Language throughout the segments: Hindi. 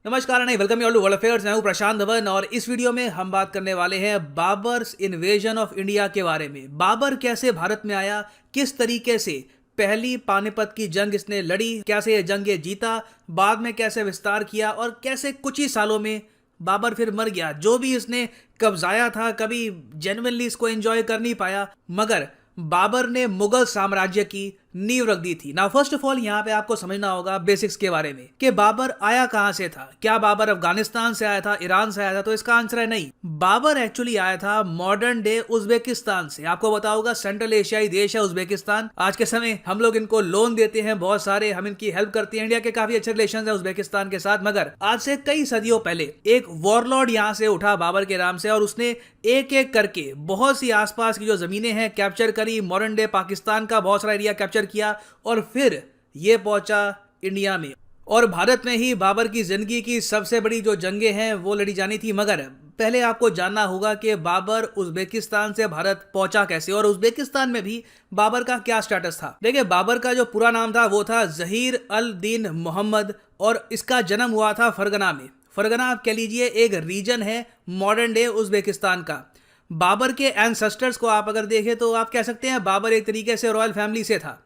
नमस्कार नहीं, welcome you all to world affairs. मैं हूं प्रशांत धवन और इस वीडियो में हम बात करने वाले हैं बाबर्स इन्वेजन ऑफ इंडिया के बारे में। बाबर कैसे भारत में आया, किस तरीके से पहली पानीपत की जंग इसने लड़ी, कैसे ये जंग ये जीता, बाद में कैसे विस्तार किया और कैसे कुछ ही सालों में बाबर फिर मर गया। जो भी इसने कब्जाया था कभी जेन्युइनली इसको एंजॉय कर नहीं पाया, मगर बाबर ने मुगल साम्राज्य की नींव रख दी थी। ना फर्स्ट ऑफ ऑल यहाँ पे आपको समझना होगा बेसिक्स के बारे में कि बाबर आया कहां से था। क्या बाबर अफगानिस्तान से आया था, ईरान से आया था? तो इसका आंसर है नहीं। बाबर एक्चुअली आया था मॉडर्न डे उज्बेकिस्तान से। आपको पता होगा सेंट्रल एशियाई देश है उज्बेकिस्तान। आज के समय हम लोग इनको लोन देते हैं बहुत सारे, हम इनकी हेल्प करते हैं। इंडिया के काफी अच्छे रिलेशन है उज्बेकिस्तान के साथ, मगर आज से कई सदियों पहले एक वॉरलॉर्ड यहाँ से उठा बाबर के नाम से और उसने एक एक करके बहुत सी आसपास की जो जमीनें हैं कैप्चर करी। मॉडर्न डे पाकिस्तान का बहुत सारा एरिया कैप्चर किया और फिर ये पहुंचा इंडिया में। और भारत में ही बाबर की जिंदगी की सबसे बड़ी जो जंगें हैं वो लड़ी जानी थी। मगर पहले आपको जानना होगा कि बाबर उज्बेकिस्तान से भारत पहुंचा कैसे और उज्बेकिस्तान में भी बाबर का क्या स्टेटस था। देखिए, बाबर का जो पूरा नाम था वो था जहीर अल दीन मोहम्मद और इसका जन्म हुआ था फरगना में। फरगना आप कह लीजिए एक रीजन है मॉडर्न डे उज्बेकिस्तान का। बाबर के एंसेस्टर्स को आप अगर देखें तो आप कह सकते हैं बाबर एक तरीके से रॉयल फैमिली से था।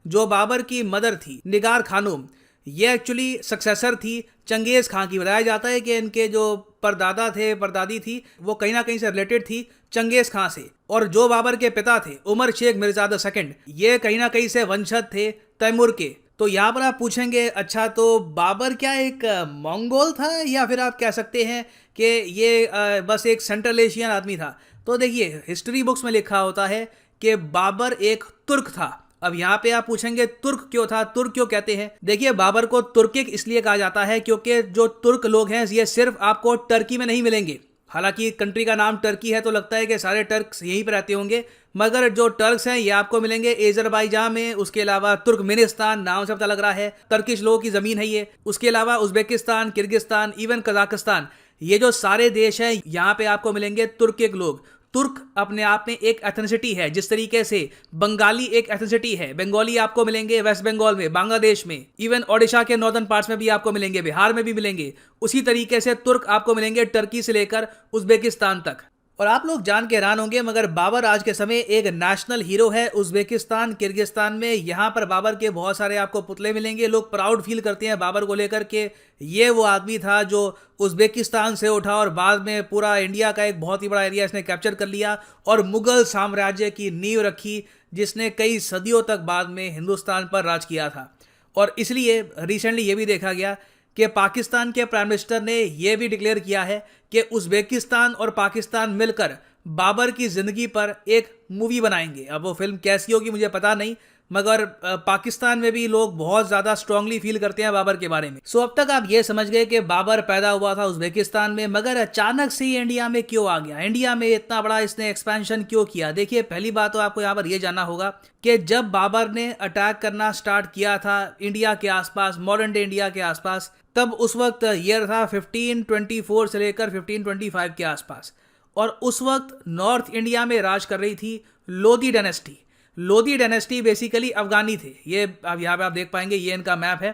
जो बाबर की मदर थी निगार खानूम, ये एक्चुअली सक्सेसर थी चंगेज खां की। बताया जाता है कि इनके जो परदादा थे, परदादी थी, वो कहीं ना कहीं से रिलेटेड थी चंगेज खां से। और जो बाबर के पिता थे उमर शेख मिर्जा द सेकंड, ये कहीं ना कहीं से वंशज थे तैमूर के। तो यहाँ पर आप पूछेंगे अच्छा तो बाबर क्या एक मंगोल था या फिर आप कह सकते हैं कि ये बस एक सेंट्रल एशियन आदमी था? तो देखिए, हिस्ट्री बुक्स में लिखा होता है कि बाबर एक तुर्क था। अब यहाँ पे आप पूछेंगे तुर्क क्यों था, तुर्क क्यों कहते हैं? देखिए, बाबर को तुर्किक इसलिए कहा जाता है क्योंकि जो तुर्क लोग हैं ये सिर्फ आपको टर्की में नहीं मिलेंगे। हालांकि कंट्री का नाम टर्की है तो लगता है कि सारे टर्क्स यहीं पर रहते होंगे, मगर जो टर्क्स हैं ये आपको मिलेंगे एजरबाईजान में। उसके अलावा तुर्कमेनिस्तान, नाम से पता लग रहा है टर्किश लोगों की जमीन है ये। उसके अलावा उज्बेकिस्तान, किर्गिस्तान, इवन कजाकिस्तान, ये जो सारे देश हैं यहाँ पे आपको मिलेंगे तुर्किक लोग। तुर्क अपने आप में एक एथनिसिटी है, जिस तरीके से बंगाली एक एथनिसिटी है। बंगाली आपको मिलेंगे वेस्ट बंगाल में, बांग्लादेश में, इवन ओडिशा के नॉर्दर्न पार्ट्स में भी आपको मिलेंगे, बिहार में भी मिलेंगे। उसी तरीके से तुर्क आपको मिलेंगे टर्की से लेकर उज्बेकिस्तान तक। और आप लोग जान के हैरान होंगे, मगर बाबर आज के समय एक नेशनल हीरो है उज्बेकिस्तान, किर्गिस्तान में। यहाँ पर बाबर के बहुत सारे आपको पुतले मिलेंगे। लोग प्राउड फील करते हैं बाबर को लेकर के ये वो आदमी था जो उज्बेकिस्तान से उठा और बाद में पूरा इंडिया का एक बहुत ही बड़ा एरिया इसने कैप्चर कर लिया और मुगल साम्राज्य की नींव रखी, जिसने कई सदियों तक बाद में हिंदुस्तान पर राज किया था। और इसलिए रिसेंटली ये भी देखा गया कि पाकिस्तान के प्राइम मिनिस्टर ने यह भी डिक्लेयर किया है कि उज्बेकिस्तान और पाकिस्तान मिलकर बाबर की जिंदगी पर एक मूवी बनाएंगे। अब वो फिल्म कैसी होगी मुझे पता नहीं, मगर पाकिस्तान में भी लोग बहुत ज्यादा स्ट्रांगली फील करते हैं बाबर के बारे में। सो अब तक आप ये समझ गए कि बाबर पैदा हुआ था उज्बेकिस्तान में, मगर अचानक से ही इंडिया में क्यों आ गया, इंडिया में इतना बड़ा इसने एक्सपेंशन क्यों किया? देखिए, पहली बात तो आपको यहाँ पर यह जानना होगा कि जब बाबर ने अटैक करना स्टार्ट किया था इंडिया के आसपास, मॉडर्न डे इंडिया के आसपास, तब उस वक्त ईयर था 1524 से लेकर 1525 के आसपास। और उस वक्त नॉर्थ इंडिया में राज कर रही थी Lodhi dynasty. Lodhi dynasty basically अफगानी थे। ये अब यहाँ पे आप देख पाएंगे, ये इनका मैप है,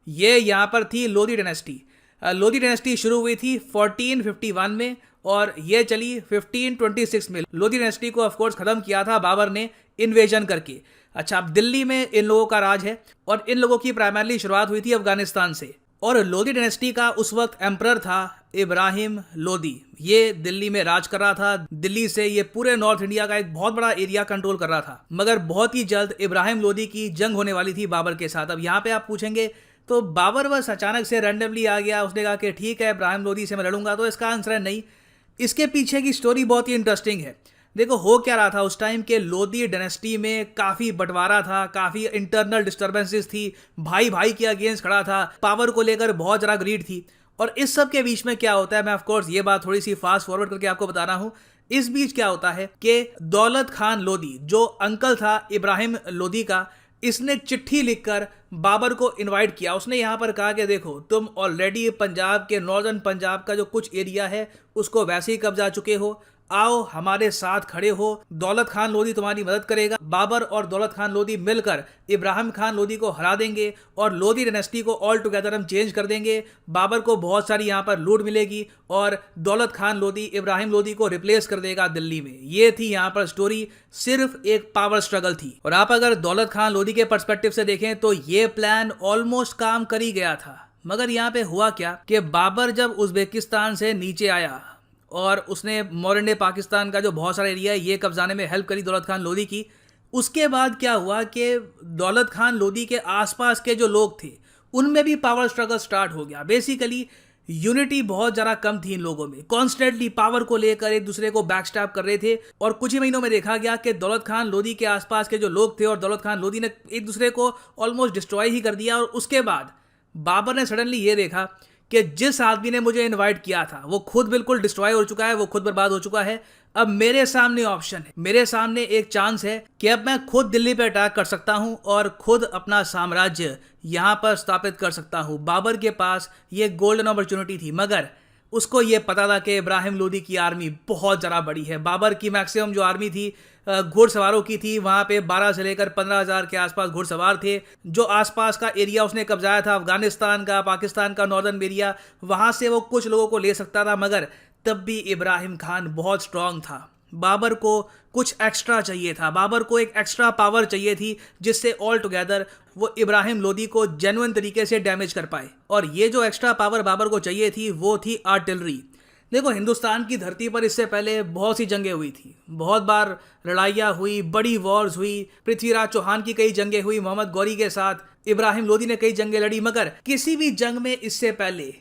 ये यहाँ पर थी लोधी डायनेस्टी। लोधी डायनेस्टी शुरू हुई थी 1451 में और ये चली 1526 में। लोधी डायनेस्टी को ऑफकोर्स खत्म किया था बाबर ने इन्वेजन करके। अच्छा, अब दिल्ली में इन लोगों का राज है और इन लोगों की प्राइमरली शुरुआत हुई थी अफगानिस्तान से। और लोधी डायनेस्टी का उस वक्त एम्परर था इब्राहिम लोधी। ये दिल्ली में राज कर रहा था। दिल्ली से ये पूरे नॉर्थ इंडिया का एक बहुत बड़ा एरिया कंट्रोल कर रहा था। मगर बहुत ही जल्द इब्राहिम लोधी की जंग होने वाली थी बाबर के साथ। अब यहाँ पे आप पूछेंगे तो बाबर बस अचानक से रैंडमली आ गया, उसने कहा कि ठीक है इब्राहिम लोधी से मैं लड़ूंगा? तो इसका आंसर है नहीं। इसके पीछे की स्टोरी बहुत ही इंटरेस्टिंग है। देखो, हो क्या रहा था उस टाइम के लोधी डायनेस्टी में काफी बंटवारा था, काफी इंटरनल डिस्टर्बेंसेस थी, भाई भाई के अगेंस्ट खड़ा था, पावर को लेकर बहुत जरा ग्रीड थी। और इस सब के बीच में क्या होता है, मैं ऑफ कोर्स ये बात थोड़ी सी फास्ट फॉरवर्ड करके आपको बता रहा हूं। इस बीच क्या होता है कि दौलत खान लोधी, जो अंकल था इब्राहिम लोधी का, इसने चिट्ठी लिखकर बाबर को इनवाइट किया। उसने यहाँ पर कहा कि देखो, तुम ऑलरेडी पंजाब के, नॉर्दर्न पंजाब का जो कुछ एरिया है उसको वैसे ही कब्जा चुके हो, आओ हमारे साथ खड़े हो, दौलत खान लोधी तुम्हारी मदद करेगा। बाबर और दौलत खान लोधी मिलकर इब्राहिम खान लोधी को हरा देंगे और लोधी डायनेस्टी को ऑल टुगेदर हम चेंज कर देंगे। बाबर को बहुत सारी यहाँ पर लूट मिलेगी और दौलत खान लोधी इब्राहिम लोधी को रिप्लेस कर देगा दिल्ली में। ये थी यहाँ पर स्टोरी, सिर्फ एक पावर स्ट्रगल थी। और आप अगर दौलत खान लोधी के पर्सपेक्टिव से देखें तो ये प्लान ऑलमोस्ट काम कर ही गया था। मगर यहाँ पे हुआ क्या कि बाबर जब उज्बेकिस्तान से नीचे आया और उसने मॉडर्न डे पाकिस्तान का जो बहुत सारा एरिया है ये कब्जाने में हेल्प करी दौलत खान लोधी की, उसके बाद क्या हुआ कि दौलत खान लोधी के आसपास के जो लोग थे उनमें भी पावर स्ट्रगल स्टार्ट हो गया। बेसिकली यूनिटी बहुत ज़्यादा कम थी इन लोगों में, कॉन्स्टेंटली पावर को लेकर एक दूसरे को बैकस्टैप कर रहे थे। और कुछ ही महीनों में देखा गया कि दौलत खान लोधी के आसपास के जो लोग थे और दौलत खान लोधी ने एक दूसरे को ऑलमोस्ट डिस्ट्रॉय ही कर दिया। और उसके बाद बाबर ने सडनली ये देखा कि जिस आदमी ने मुझे इनवाइट किया था वो खुद बिल्कुल डिस्ट्रॉय हो चुका है, वो खुद बर्बाद हो चुका है। अब मेरे सामने ऑप्शन है, मेरे सामने एक चांस है कि अब मैं खुद दिल्ली पे अटैक कर सकता हूं और खुद अपना साम्राज्य यहां पर स्थापित कर सकता हूं। बाबर के पास ये गोल्डन अपॉर्चुनिटी थी, मगर उसको ये पता था कि इब्राहिम लोधी की आर्मी बहुत ज़्यादा बड़ी है। बाबर की मैक्सिमम जो आर्मी थी घुड़सवारों की थी, वहाँ पे 12 से लेकर 15,000 के आसपास घुड़सवार थे। जो आसपास का एरिया उसने कब्जाया था, अफगानिस्तान का, पाकिस्तान का नॉर्दर्न एरिया, वहाँ से वो कुछ लोगों को ले सकता था। मगर तब भी इब्राहिम खान बहुत स्ट्रांग था। बाबर को कुछ एक्स्ट्रा चाहिए था, बाबर को एक एक्स्ट्रा पावर चाहिए थी जिससे ऑल टुगेदर वो इब्राहिम लोधी को जेन्युइन तरीके से डैमेज कर पाए। और ये जो एक्स्ट्रा पावर बाबर को चाहिए थी वो थी आर्टिलरी। देखो, हिंदुस्तान की धरती पर इससे पहले बहुत सी जंगें हुई थी, बहुत बार लड़ाइयाँ हुई, बड़ी वॉर्स हुई। पृथ्वीराज चौहान की कई जंगें हुई, मोहम्मद गौरी के साथ इब्राहिम लोधी ने कई जंगें लड़ी। मगर किसी भी जंग में इससे पहले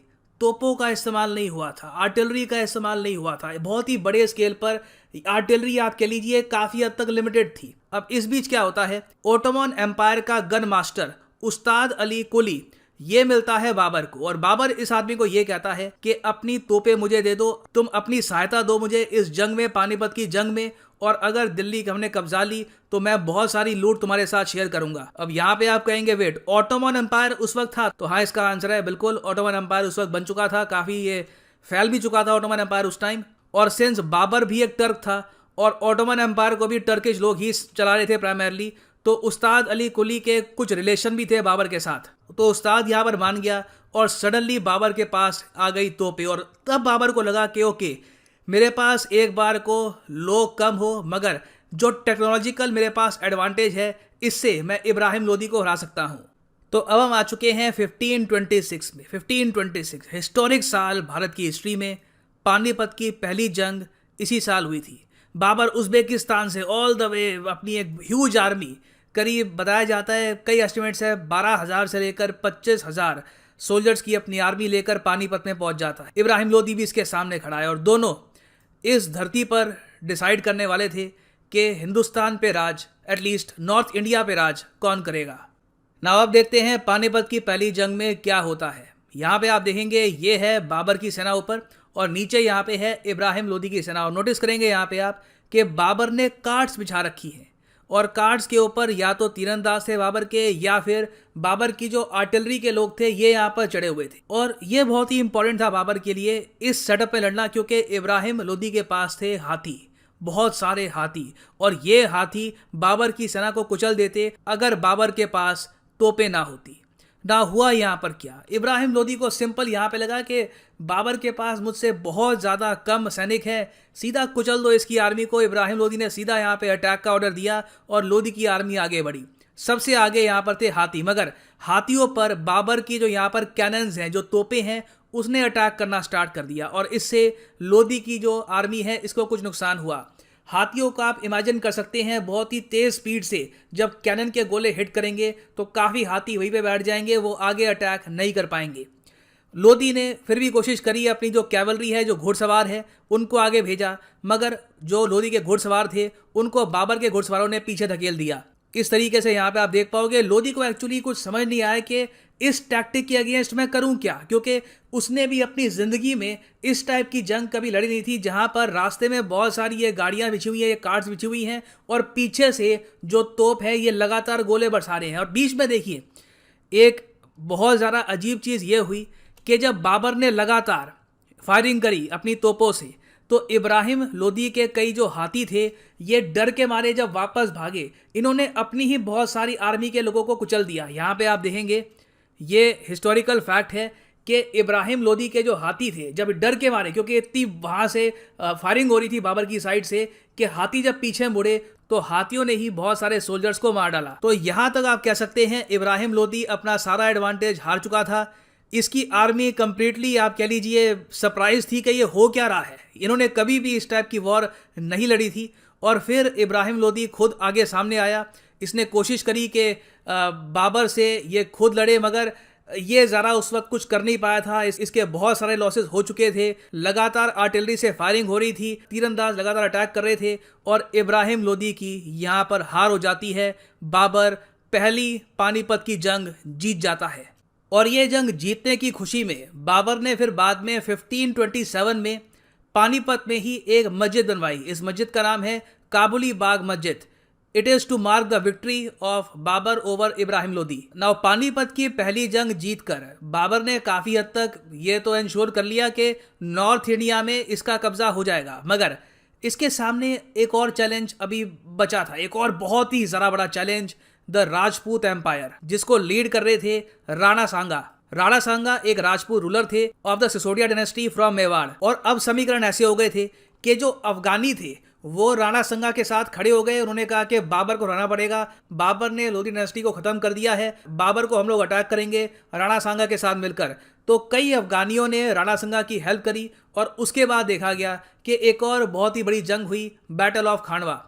तोपों का इस्तेमाल नहीं हुआ था, आर्टिलरी का इस्तेमाल नहीं हुआ था। बहुत ही बड़े स्केल पर आर्टिलरी आप कह लीजिए काफ़ी हद तक लिमिटेड थी। अब इस बीच क्या होता है, ओटोमन एम्पायर का गन मास्टर उस्ताद अली कुली ये मिलता है बाबर को। और बाबर इस आदमी को ये कहता है कि अपनी तोपें मुझे दे दो, तुम अपनी सहायता दो मुझे इस जंग में, पानीपत की जंग में, और अगर दिल्ली हमने कब्जा ली तो मैं बहुत सारी लूट तुम्हारे साथ शेयर करूंगा। अब यहाँ पे आप कहेंगे वेट, ऑटोमन एम्पायर उस वक्त था? तो हाँ, इसका आंसर है बिल्कुल, ऑटोमन एम्पायर उस वक्त बन चुका था, काफ़ी ये फैल भी चुका था ऑटोमन एम्पायर उस टाइम। और सिंस बाबर भी एक टर्क था और ऑटोमन एम्पायर को भी टर्किश लोग ही चला रहे थे प्राइमरली, तो उस्ताद अली कुली के कुछ रिलेशन भी थे बाबर के साथ। तो उस्ताद यहाँ पर मान गया और सडनली बाबर के पास आ गई तोपें। और तब बाबर को लगा कि ओके, मेरे पास एक बार को लोग कम हो मगर जो टेक्नोलॉजिकल मेरे पास एडवांटेज है इससे मैं इब्राहिम लोधी को हरा सकता हूँ। तो अब हम आ चुके हैं 1526 में। 1526 हिस्टोरिक साल भारत की हिस्ट्री में। पानीपत की पहली जंग इसी साल हुई थी। बाबर उज्बेकिस्तान से ऑल द वे अपनी एक ह्यूज आर्मी, करीब बताया जाता है, कई एस्टिमेट्स है 12,000 से लेकर 25,000 सोल्जर्स की अपनी आर्मी लेकर पानीपत में पहुंच जाता है। इब्राहिम लोधी भी इसके सामने खड़ा है और दोनों इस धरती पर डिसाइड करने वाले थे कि हिंदुस्तान पे राज, एटलीस्ट नॉर्थ इंडिया पे राज कौन करेगा। नाउ अब देखते हैं पानीपत की पहली जंग में क्या होता है। यहाँ पे आप देखेंगे ये है बाबर की सेना ऊपर और नीचे यहाँ पे है इब्राहिम लोधी की सेना। और नोटिस करेंगे यहाँ पे आप कि बाबर ने कार्ड्स बिछा रखी हैं और कार्ड्स के ऊपर या तो तीरंदाज थे बाबर के या फिर बाबर की जो आर्टिलरी के लोग थे ये यहाँ पर चढ़े हुए थे। और ये बहुत ही इंपॉर्टेंट था बाबर के लिए इस सेटअप में लड़ना, क्योंकि इब्राहिम लोधी के पास थे हाथी, बहुत सारे हाथी, और ये हाथी बाबर की सेना को कुचल देते अगर बाबर के पास तोपें ना होती। ना हुआ यहाँ पर क्या, इब्राहिम लोधी को सिंपल यहाँ पे लगा कि बाबर के पास मुझसे बहुत ज़्यादा कम सैनिक है, सीधा कुचल दो इसकी आर्मी को। इब्राहिम लोधी ने सीधा यहाँ पे अटैक का ऑर्डर दिया और लोधी की आर्मी आगे बढ़ी। सबसे आगे यहाँ पर थे हाथी, मगर हाथियों पर बाबर की जो यहाँ पर कैनन्स हैं, जो तोपें हैं, उसने अटैक करना स्टार्ट कर दिया और इससे लोधी की जो आर्मी है इसको कुछ नुकसान हुआ। हाथियों का आप इमेजिन कर सकते हैं बहुत ही तेज़ स्पीड से जब कैनन के गोले हिट करेंगे तो काफ़ी हाथी वहीं पे बैठ जाएंगे, वो आगे अटैक नहीं कर पाएंगे। लोधी ने फिर भी कोशिश करी, अपनी जो कैवलरी है, जो घुड़सवार है, उनको आगे भेजा, मगर जो लोधी के घुड़सवार थे उनको बाबर के घुड़सवारों ने पीछे धकेल दिया। इस तरीके से यहाँ पे आप देख पाओगे लोधी को एक्चुअली कुछ समझ नहीं आया कि इस टैक्टिक के अगेंस्ट मैं करूं क्या, क्योंकि उसने भी अपनी ज़िंदगी में इस टाइप की जंग कभी लड़ी नहीं थी जहां पर रास्ते में बहुत सारी ये गाड़ियां बिछी हुई हैं, ये कार्ड्स बिछी हुई हैं और पीछे से जो तोप है ये लगातार गोले बरसा रहे हैं। और बीच में देखिए एक बहुत ज़्यादा अजीब चीज़ ये हुई कि जब बाबर ने लगातार फायरिंग करी अपनी तोपों से तो इब्राहिम लोदी के कई जो हाथी थे ये डर के मारे जब वापस भागे, इन्होंने अपनी ही बहुत सारी आर्मी के लोगों को कुचल दिया। यहाँ पे आप देखेंगे ये हिस्टोरिकल फैक्ट है कि इब्राहिम लोदी के जो हाथी थे जब डर के मारे, क्योंकि इतनी वहाँ से फायरिंग हो रही थी बाबर की साइड से कि हाथी जब पीछे मुड़े तो हाथियों ने ही बहुत सारे सोल्जर्स को मार डाला। तो यहाँ तक आप कह सकते हैं इब्राहिम लोदी अपना सारा एडवांटेज हार चुका था। इसकी आर्मी कंप्लीटली आप कह लीजिए सरप्राइज थी कि ये हो क्या रहा है। इन्होंने कभी भी इस टाइप की वॉर नहीं लड़ी थी। और फिर इब्राहिम लोदी खुद आगे सामने आया, इसने कोशिश करी कि बाबर से ये खुद लड़े, मगर ये ज़रा उस वक्त कुछ कर नहीं पाया था। इसके बहुत सारे लॉसेस हो चुके थे, लगातार आर्टिलरी से फायरिंग हो रही थी, तीरंदाज लगातार अटैक कर रहे थे और इब्राहिम लोदी की यहाँ पर हार हो जाती है। बाबर पहली पानीपत की जंग जीत जाता है और ये जंग जीतने की खुशी में बाबर ने फिर बाद में 1527 में पानीपत में ही एक मस्जिद बनवाई। इस मस्जिद का नाम है Kabuli Bagh Masjid. It is to mark the victory of Babur over Ibrahim Lodi. Now Panipat की पहली जंग जीतकर बाबर ने काफ़ी हद तक ये तो इंश्योर कर लिया कि नॉर्थ इंडिया में इसका कब्जा हो जाएगा, मगर इसके सामने एक और चैलेंज अभी बचा था, एक और बहुत ही ज़रा बड़ा चैलेंज, द राजपूत एम्पायर, जिसको लीड कर रहे थे राणा सांगा। राणा सांगा एक राजपूत रूलर थे of the Sisodia dynasty from Mewar. और अब समीकरण ऐसे हो गए थे कि जो अफगानी थे वो राणा सांगा के साथ खड़े हो गए। उन्होंने कहा कि बाबर को हराना पड़ेगा, बाबर ने लोधी डायनेस्टी को ख़त्म कर दिया है, बाबर को हम लोग अटैक करेंगे राणा सांगा के साथ मिलकर। तो कई अफगानियों ने राणा सांगा की हेल्प करी और उसके बाद देखा गया कि एक और बहुत ही बड़ी जंग हुई, battle of Khandwa.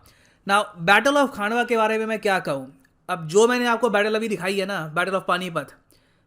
Now battle of Khandwa के बारे में मैं क्या कहूँ। अब जो मैंने आपको बैटल अभी दिखाई है ना, बैटल ऑफ पानीपत,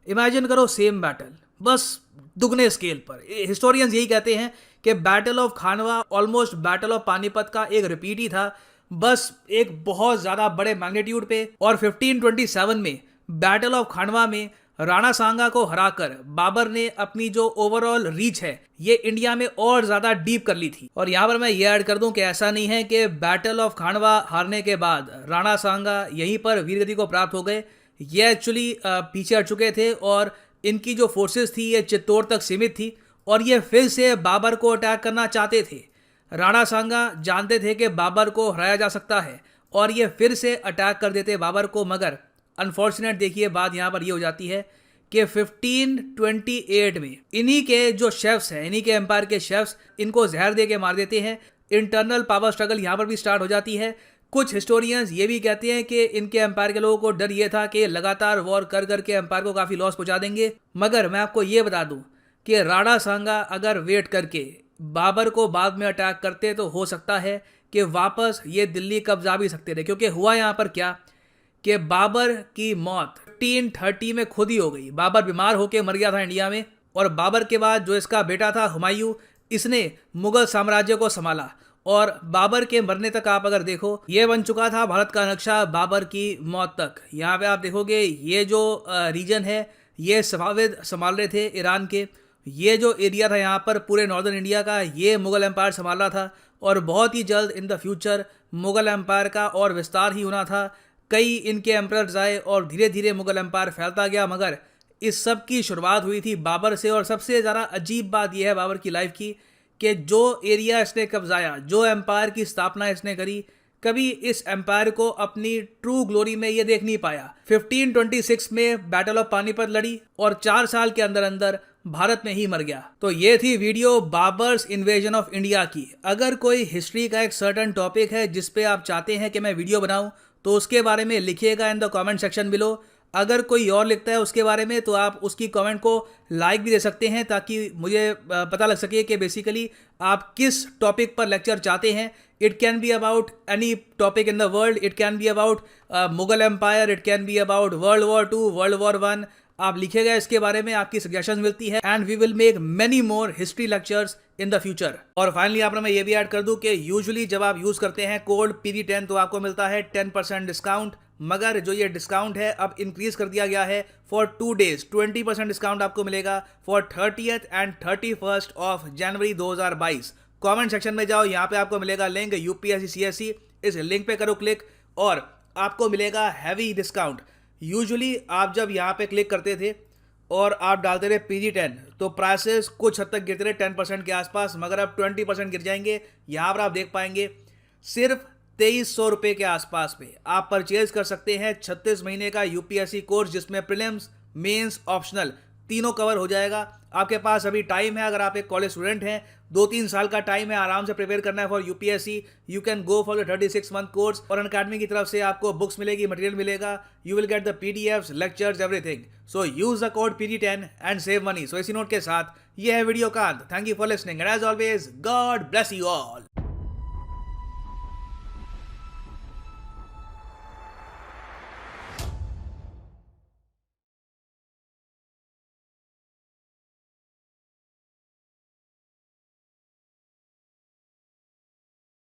इमेजिन करो सेम बैटल, बस दुगने स्केल पर। हिस्टोरियंस यही कहते हैं कि battle of Khanwa almost battle of Panipat का एक रिपीट ही था, बस एक बहुत ज़्यादा बड़े मैग्नीट्यूड पे। और 1527 में बैटल ऑफ खानवा में राणा सांगा को हराकर बाबर ने अपनी जो ओवरऑल रीच है ये इंडिया में और ज़्यादा डीप कर ली थी। और यहाँ पर मैं ये ऐड कर दूं कि ऐसा नहीं है कि बैटल ऑफ खानवा हारने के बाद राणा सांगा यहीं पर वीरगति को प्राप्त हो गए। ये एक्चुअली पीछे हट चुके थे और इनकी जो फोर्सेस थी ये चित्तौड़ तक सीमित थी और ये फिर से बाबर को अटैक करना चाहते थे। राणा सांगा जानते थे कि बाबर को हराया जा सकता है और ये फिर से अटैक कर देते बाबर को, मगर अनफॉर्चुनेट देखिए बात यहाँ पर ये हो जाती है कि 1528 में इन्हीं के जो शेफ्स हैं, इन्हीं के एम्पायर के शेफ्स इनको जहर दे के मार देते हैं। इंटरनल पावर स्ट्रगल यहाँ पर भी स्टार्ट हो जाती है। कुछ हिस्टोरियंस ये भी कहते हैं कि इनके एम्पायर के लोगों को डर ये था कि लगातार वॉर कर करके एम्पायर को काफ़ी लॉस पहुंचा देंगे, मगर मैं आपको ये बता दूं कि राणा सांगा अगर वेट करके बाबर को बाद में अटैक करते तो हो सकता है कि वापस ये दिल्ली कब्जा भी सकते थे। क्योंकि हुआ यहाँ पर क्या कि बाबर की मौत 1530 में खुद ही हो गई। बाबर बीमार होकर मर गया था इंडिया में और बाबर के बाद जो इसका बेटा था हुमायूं, इसने मुगल साम्राज्य को संभाला और बाबर के मरने तक आप अगर देखो ये बन चुका था भारत का नक्शा बाबर की मौत तक। यहाँ पे आप देखोगे ये जो रीजन है ये सफाविद संभाल रहे थे ईरान के। ये जो एरिया था यहाँ पर पूरे नॉर्दर्न इंडिया का ये मुगल एम्पायर संभाल रहा था और बहुत ही जल्द in the future Mughal empire का और विस्तार ही होना था। कई इनके एम्परर्स आए और धीरे धीरे मुगल एम्पायर फैलता गया, मगर इस सब की शुरुआत हुई थी बाबर से। और सबसे ज़्यादा अजीब बात यह है बाबर की लाइफ की कि जो एरिया इसने कब्जाया, जो एम्पायर की स्थापना इसने करी, कभी इस एम्पायर को अपनी ट्रू ग्लोरी में ये देख नहीं पाया। 1526 में बैटल ऑफ पानीपत लड़ी और 4 साल के अंदर अंदर भारत में ही मर गया। तो ये थी video Babar's invasion of India की। अगर कोई हिस्ट्री का एक सर्टन टॉपिक है जिस पे आप चाहते हैं कि मैं वीडियो बनाऊं तो उसके बारे में लिखिएगा in the comment section below. अगर कोई और लिखता है उसके बारे में तो आप उसकी कमेंट को लाइक भी दे सकते हैं ताकि मुझे पता लग सके कि बेसिकली आप किस टॉपिक पर लेक्चर चाहते हैं। It can be about any topic in the world, it can be about Mughal empire, it can be about world war 2, world war 1। आप लिखिएगा इसके बारे में, आपकी सजेशन मिलती है and we will make many more history lectures in the future. और फाइनली यहाँ पर मैं ये भी ऐड कर दूं कि यूजुअली जब आप यूज़ करते हैं कोड PV10 तो आपको मिलता है 10% डिस्काउंट, मगर जो ये डिस्काउंट है अब इंक्रीज कर दिया गया है फॉर 2 days। 20% डिस्काउंट आपको मिलेगा for 30th and 31st of January 2022। Comment section में जाओ, यहाँ पे आपको मिलेगा लिंक UPSC CSE, इस लिंक पे करो क्लिक और आपको मिलेगा हैवी डिस्काउंट। यूजुअली आप जब यहाँ पे क्लिक करते थे और आप डालते रहे PG10 तो प्राइसेस कुछ हद तक गिरते रहे 10% के आसपास, मगर अब 20% गिर जाएंगे। यहाँ पर आप देख पाएंगे सिर्फ 2300 रुपये के आसपास में आप परचेज कर सकते हैं 36 महीने का यूपीएससी कोर्स, जिसमें प्रीलिम्स, मेंस, ऑप्शनल तीनों कवर हो जाएगा। आपके पास अभी टाइम है, अगर आप एक कॉलेज स्टूडेंट हैं 2-3 साल का टाइम है, आराम से प्रिपेयर करना है for UPSC. You can go for the 36 month course और अनअकैडमी की तरफ से आपको बुक्स मिलेगी, मटेरियल मिलेगा, you will get the PDFs, lectures, everything. So use the code PG10 and save money. So इसी नोट के साथ ये है वीडियो का अंत। Thank you for listening and as always God bless you all.